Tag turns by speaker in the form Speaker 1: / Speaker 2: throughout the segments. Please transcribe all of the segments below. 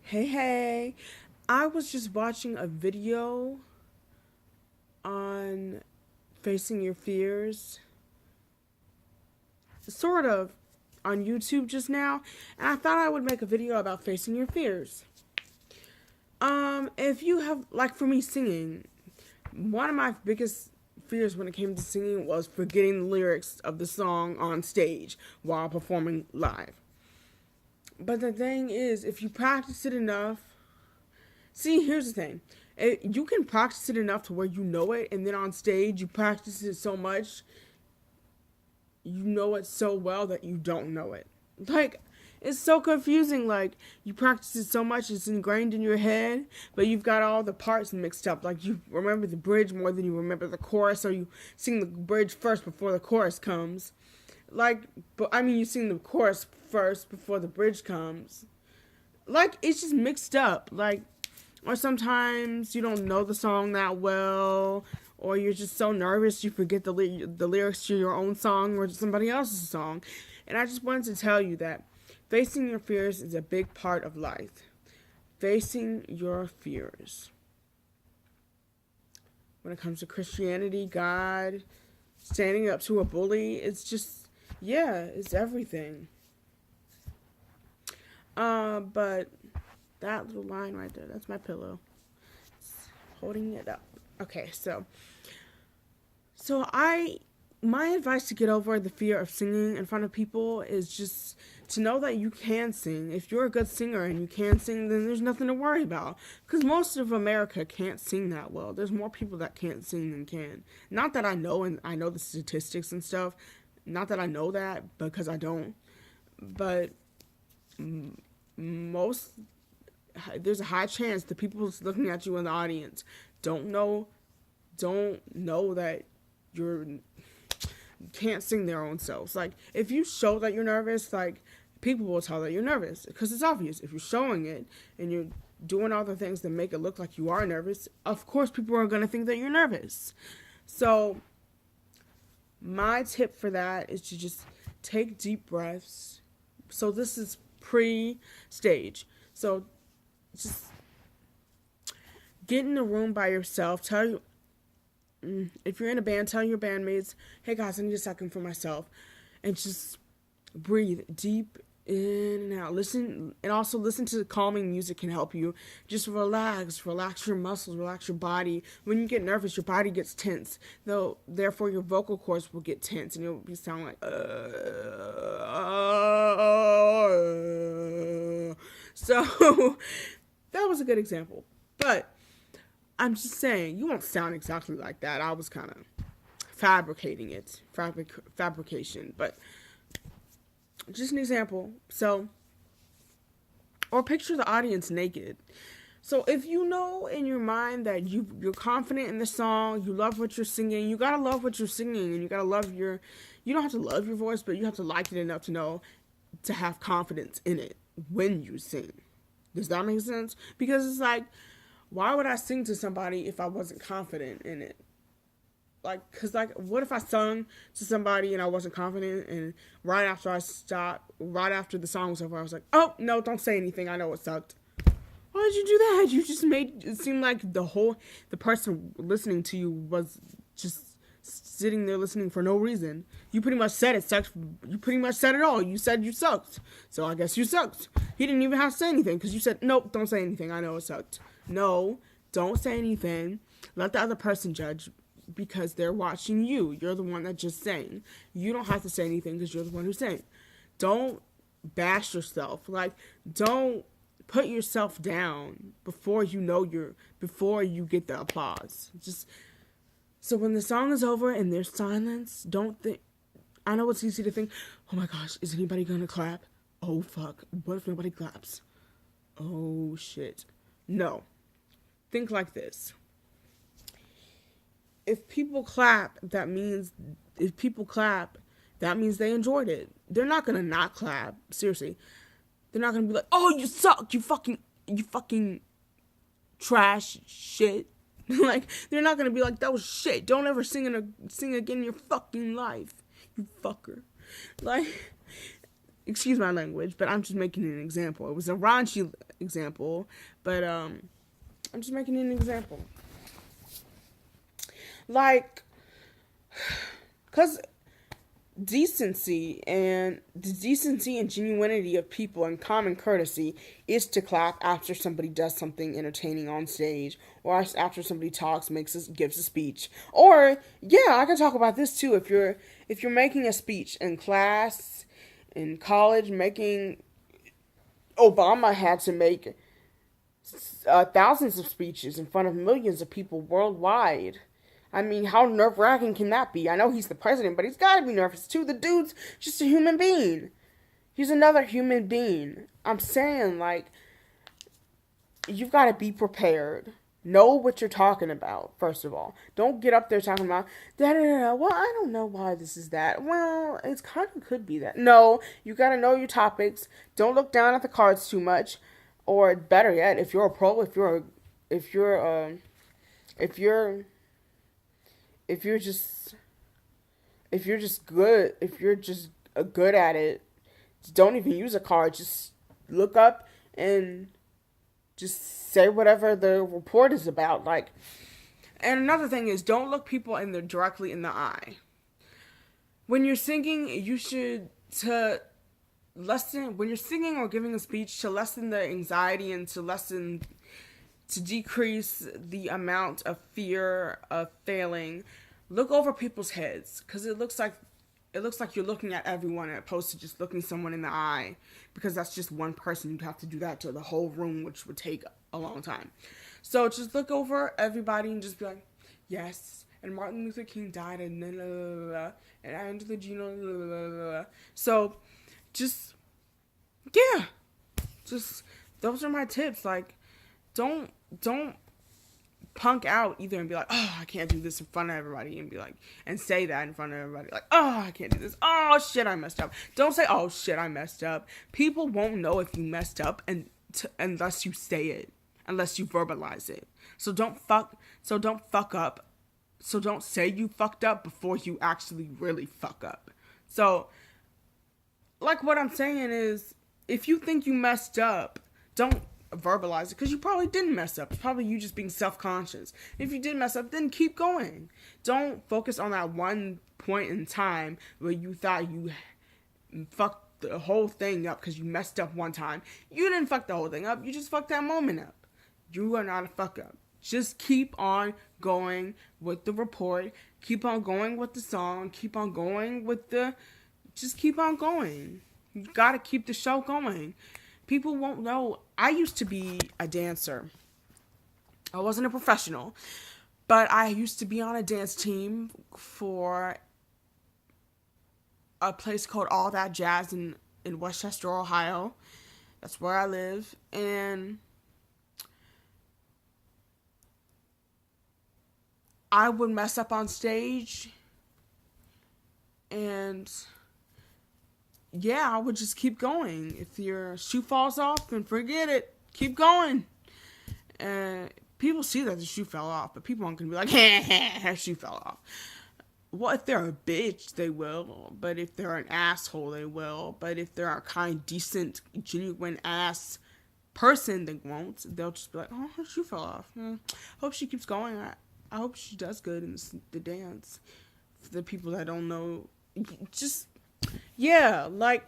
Speaker 1: Hey, hey. I was just watching a video on facing your fears, sort of, on YouTube just now, and I thought I would make a video about facing your fears. If you have, like for me singing, one of my biggest fears when it came to singing was forgetting the lyrics of the song on stage while performing live. But the thing is, if you practice it enough, see, here's the thing. You can practice it enough to where you know it, and then on stage, you practice it so much, you know it so well that you don't know it. Like, it's so confusing. Like, you practice it so much, it's ingrained in your head, but you've got all the parts mixed up. Like, you remember the bridge more than you remember the chorus, so you sing the bridge first before the chorus comes. Like, but I mean, you sing the chorus first before the bridge comes. Like, it's just mixed up. Like, or sometimes you don't know the song that well, or you're just so nervous you forget the lyrics to your own song or somebody else's song. And I just wanted to tell you that facing your fears is a big part of life. Facing your fears. When it comes to Christianity, God, standing up to a bully, it's just, yeah, it's everything. But that little line right there, that's my pillow. It's holding it up. Okay, so my advice to get over the fear of singing in front of people is just to know that you can sing. If you're a good singer and you can sing, then there's nothing to worry about. Because most of America can't sing that well. There's more people that can't sing than can. Not that I know, and I know the statistics and stuff. Not that I know that, because I don't. But most there's a high chance the people looking at you in the audience don't know that you're can't sing their own selves. Like, if you show that you're nervous, like, people will tell that you're nervous because it's obvious. If you're showing it and you're doing all the things that make it look like you are nervous, of course people are going to think that you're nervous. So my tip for that is to just take deep breaths. So this is pre-stage. So just get in a room by yourself. If you're in a band, tell your bandmates, hey guys, I need a second for myself. And just breathe deep in and out. Listen, and also listen to calming music can help you. Just relax your muscles, relax your body. When you get nervous, your body gets tense. Therefore, your vocal cords will get tense, and you'll be sound like, So, that was a good example. But I'm just saying, you won't sound exactly like that. I was kind of fabricating it, fabrication, but just an example. So, or picture the audience naked. So if you know in your mind that you're confident in the song, you love what you're singing, you gotta love what you're singing, and you gotta love you don't have to love your voice, but you have to like it enough to know to have confidence in it when you sing. Does that make sense? Because it's like, why would I sing to somebody if I wasn't confident in it? Like, cause like, what if I sung to somebody and I wasn't confident, and right after the song was over, I was like, oh no, don't say anything. I know it sucked. Why did you do that? You just made it seem like the person listening to you was just sitting there listening for no reason. You pretty much said it sucked. You pretty much said it all. You said you sucked. So I guess you sucked. He didn't even have to say anything because you said, nope, don't say anything. I know it sucked. No, don't say anything. Let the other person judge because they're watching you. You're the one that just sang. You don't have to say anything because you're the one who sang. Don't bash yourself. Like, don't put yourself down before before you get the applause. Just so when the song is over and there's silence, don't think. I know it's easy to think, oh my gosh, is anybody gonna clap? Oh fuck, what if nobody claps? Oh shit. No. Think like this. If people clap, that means they enjoyed it. They're not gonna not clap. Seriously. They're not gonna be like, oh, you suck, you fucking trash shit. Like, they're not gonna be like, that was shit. Don't ever sing again in your fucking life, you fucker. Like, excuse my language, but I'm just making an example. It was a raunchy example, but I'm just making an example. Like, cause decency and genuinity of people and common courtesy is to clap after somebody does something entertaining on stage, or after somebody talks, gives a speech. Or yeah, I can talk about this too. If you're making a speech in class, in college, making Obama had to make thousands of speeches in front of millions of people worldwide. I mean, how nerve wracking can that be? I know he's the president, but he's got to be nervous too. The dude's just a human being. He's another human being. I'm saying, like, you've got to be prepared. Know what you're talking about, first of all. Don't get up there talking about, da da da. Well, I don't know why this is that. Well, it's kind of could be that. No, you got to know your topics. Don't look down at the cards too much. Or better yet, if you're a pro, if you're if you're if you're just good, if you're just good at it, don't even use a card. Just look up and just say whatever the report is about. Like, and another thing is, don't look people directly in the eye. When you're singing, you should to lessen when you're singing or giving a speech, to lessen the anxiety and to decrease the amount of fear of failing. Look over people's heads, because it looks like you're looking at everyone as opposed to just looking someone in the eye, because that's just one person. You'd have to do that to the whole room, which would take a long time. So just look over everybody and just be like, yes, and Martin Luther King died, and blah, blah, blah, blah, and Angela Gino, blah, blah, blah, blah. So just those are my tips. Like, don't punk out either and be like, oh, I can't do this in front of everybody, and be like, and say that in front of everybody, like, oh, I can't do this, oh shit, I messed up. Don't say, oh shit, I messed up. People won't know if you messed up unless you say it, unless you verbalize it. So don't fuck up. So don't say you fucked up before you actually really fuck up. So, like, what I'm saying is, if you think you messed up, don't verbalize it, because you probably didn't mess up. It's probably you just being self-conscious. If you did mess up, then keep going. Don't focus on that one point in time where you thought you fucked the whole thing up because you messed up one time. You didn't fuck the whole thing up. You just fucked that moment up. You are not a fuck up. Just keep on going with the report. Keep on going with the song. Keep on going with just keep on going. You gotta keep the show going. People won't know. I used to be a dancer. I wasn't a professional, but I used to be on a dance team for a place called All That Jazz in Westchester, Ohio. That's where I live. And I would mess up on stage, and yeah, I would just keep going. If your shoe falls off, then forget it. Keep going. And people see that the shoe fell off, but people aren't going to be like, her shoe fell off. Well, if they're a bitch, they will. But if they're an asshole, they will. But if they're a kind, decent, genuine ass person, they won't. They'll just be like, oh, her shoe fell off. Hope she keeps going. I hope she does good in the dance. For the people that don't know, just... yeah, like,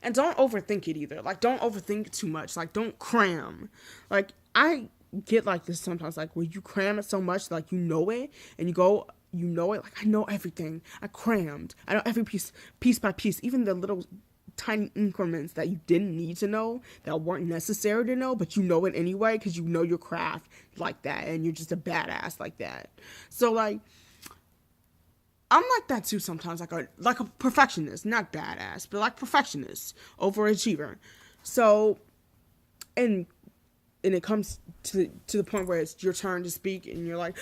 Speaker 1: and don't overthink it either. Like, don't overthink too much. Like, don't cram. Like, I get like this sometimes, like, where you cram it so much, like, you know it, and you know it, like, I know everything. I crammed. I know every piece by piece, even the little tiny increments that you didn't need to know, that weren't necessary to know, but you know it anyway, because you know your craft like that, and you're just a badass like that. So, like, I'm like that too sometimes, like a perfectionist, not badass, but like perfectionist, overachiever. So, and it comes to the point where it's your turn to speak, and you're like,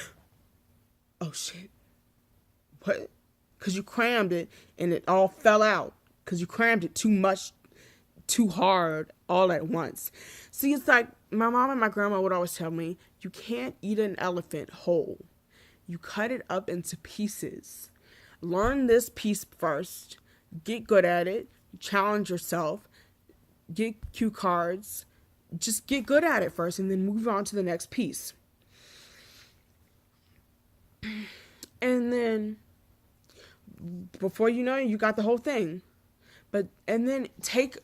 Speaker 1: oh shit, what? Because you crammed it, and it all fell out, because you crammed it too much, too hard, all at once. See, it's like, my mom and my grandma would always tell me, you can't eat an elephant whole. You cut it up into pieces. Learn this piece first, get good at it, challenge yourself, get cue cards, just get good at it first and then move on to the next piece. And then before you know it, you got the whole thing. And then take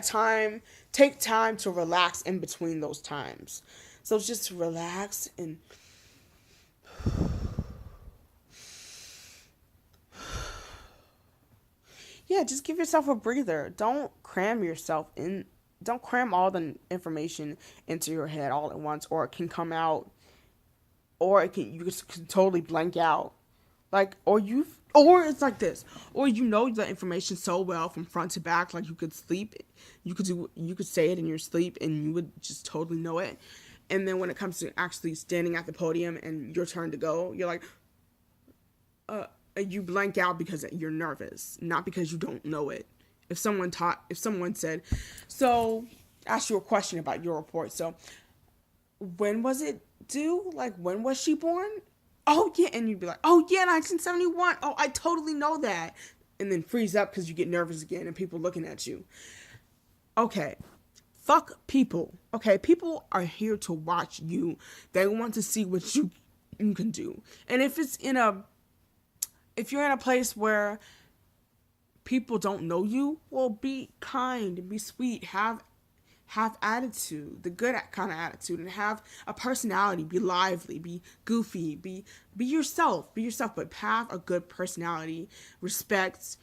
Speaker 1: time to relax in between those times. So just relax and yeah, just give yourself a breather. Don't cram all the information into your head all at once, or it can come out, or you just can totally blank out. Like, or it's like this, or you know the information so well from front to back, like you could say it in your sleep and you would just totally know it. And then when it comes to actually standing at the podium and your turn to go, you're like, you blank out because you're nervous, not because you don't know it. If someone said, so, ask you a question about your report. So, when was it due? Like, when was she born? Oh, yeah. And you'd be like, oh, yeah, 1971. Oh, I totally know that. And then freeze up because you get nervous again and people looking at you. Okay. Fuck people. Okay. People are here to watch you. They want to see what you can do. And if you're in a place where people don't know you, well, be kind, be sweet, have attitude, the good kind of attitude, and have a personality. Be lively, be goofy, be yourself, but have a good personality, respect,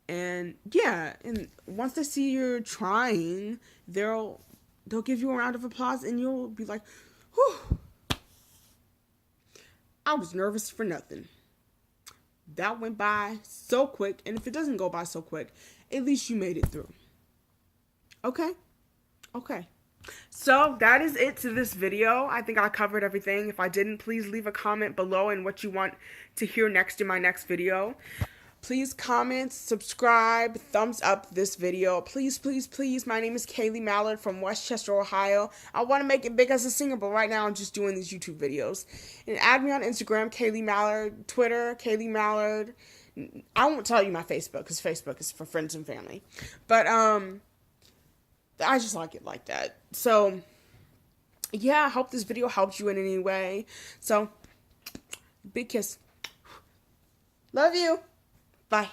Speaker 1: and yeah. And once they see you're trying, they'll give you a round of applause, and you'll be like, whew, I was nervous for nothing. That went by so quick, and if it doesn't go by so quick, at least you made it through. Okay. So that is it to this video. I think I covered everything. If I didn't, please leave a comment below and what you want to hear next in my next video. Please comment, subscribe, thumbs up this video. Please, please, please. My name is Kaylee Mallard from Westchester, Ohio. I want to make it big as a singer, but right now I'm just doing these YouTube videos. And add me on Instagram, Kaylee Mallard, Twitter, Kaylee Mallard. I won't tell you my Facebook because Facebook is for friends and family. But I just like it like that. So yeah, I hope this video helped you in any way. So big kiss. Love you. Bye.